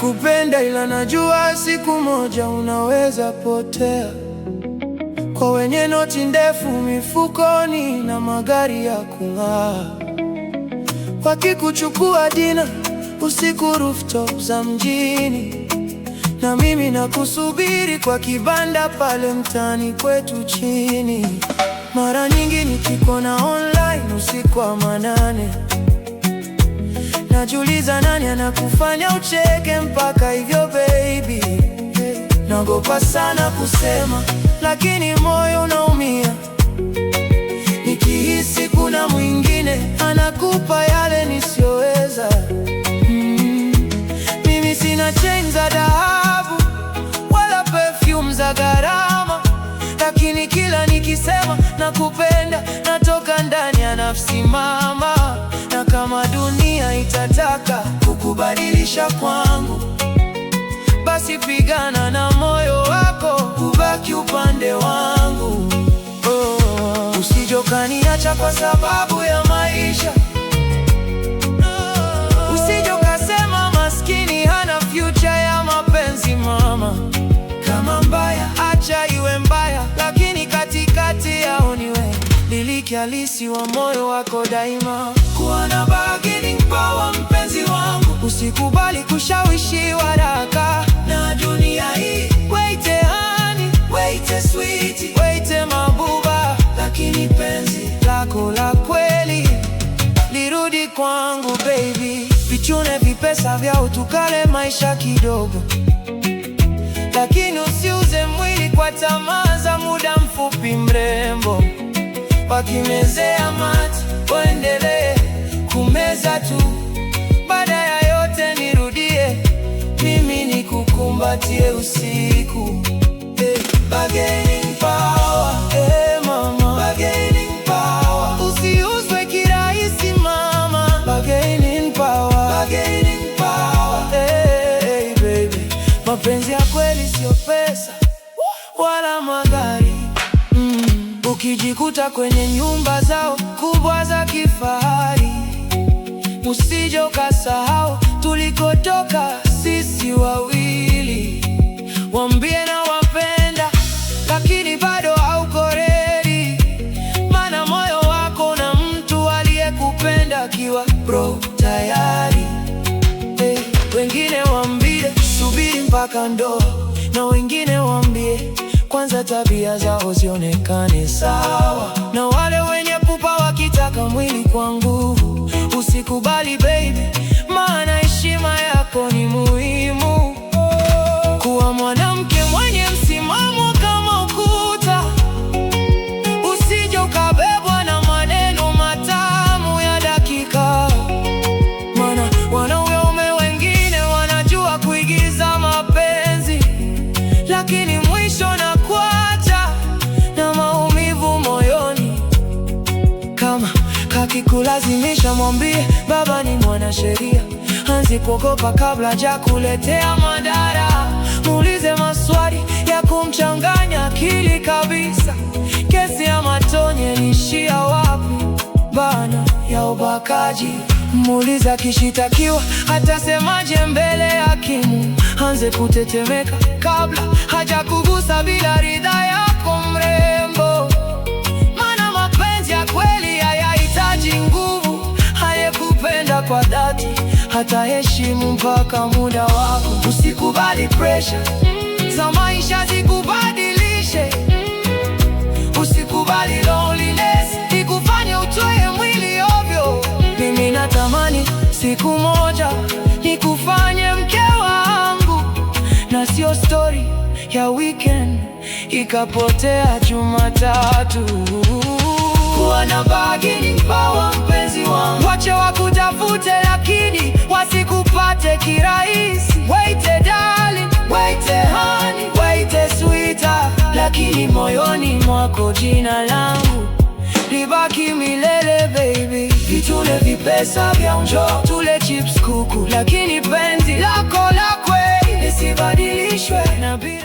nakupenda, ila najua siku moja unaweza potea. Kwa wenye noti ndefu mifukoni na magari ya kung'aa, wakikuchukua dina usiku rooftop za mjini, na mimi nakusubiri kwa kibanda pale mtaani kwetu chini. Mara nyingi nikikuona online usiku wa manane, najiuliza nani anakufanya ucheke mpaka hivyo baby. Naogopa sana kusema, lakini moyo unaumia nikihisi kuna mwingine anakupa yale nisiyoweza. Mimi sina chain za dhahabu wala perfume za gharama, lakini kila nikisema nakupenda natoka ndani ya nafsi mama. Na kama dunia itataka kukubadilisha kwangu, basi pigana na moyo wako ubaki upande wangu. Usije ukaniacha kwa sababu ya maisha. Usije ukasema maskini hana future ya mapenzi mama. Kama mbaya acha iwe mbaya, lakini katikati yao ni wewe, miliki halisi wa moyo wako daima. Kuwa na bargaining power mpenzi wangu, usikubali kushawishiwa haraka na dunia hii. Waite honey, waite sweetie, waite mabuba, lakini penzi lako la kweli lirudi kwangu baby. Vichune vipesa vyao tukale maisha kidogo, lakini usiuze mwili kwa tamaa za muda mfupi mrembo. Wakimezea mate waendelee kumeza tu, baada ya yote nirudie mimi nikukumbatie usiku. Bargaining power, mama, bargaining power. Usiuzwe kirahisi mama, bargaining power, bargaining power. Hey baby, mapenzi ya kweli sio pesa wala magari. Ukijikuta kwenye nyumba zao kubwa za kifahari, usije ukasahau tulikotoka sisi wawili. Waambie na wapenda, lakini bado hauko ready, maana moyo wako na mtu aliyekupenda akiwa bro tayari. Wengine waambie subiri mpaka ndoa, na wengine waambie kwanza tabia zao zionekane sawa. Na wale wenye pupa wakitaka mwili kwa nguvu, usikubali baby, maana heshima yako ni muhimu. Kuwa mwanamke mwenye msimamo kama ukuta, usije ukabebwa na maneno matamu ya dakika, maana wanaume wengine wanajua kuigiza mapenzi, lakini mwisho na kuacha na maumivu moyoni. Kama kakikulazimisha mwambie baba ni mwanasheria, anzi kuogopa kabla hajakuletea madhara. Muulize maswali ya kumchanganya akili kabisa. Kesi ya Matonye ilishia wapi bana ya ubakaji? Muulize akishitakiwa atasemaje mbele ya hakimu. Anze kutetemeka kabla hajakugusa bila ridhaa yako mrembo, maana mapenzi ya kweli hayahitaji nguvu. Hayekupenda kwa dhati hataheshimu mpaka muda wako. Usikubali pressure za maisha zikubadilishe. Usikubali loneliness ikufanye utoe mwili ovyo. Mimi natamani siku moja nikufanye mke wangu, na sio story ya weekend ikapotea Jumatatu. Kuwa na bargaining power mpenzi wangu, wache wakutafute lakini wasikupate kirahisi. Waite darling, waite honey, waite sweetheart, lakini moyoni mwako jina langu libaki milele baby. Vitule vipesa vya unjo, tule chips kuku, lakini penzi lako la kweli lisibadilishwe na bila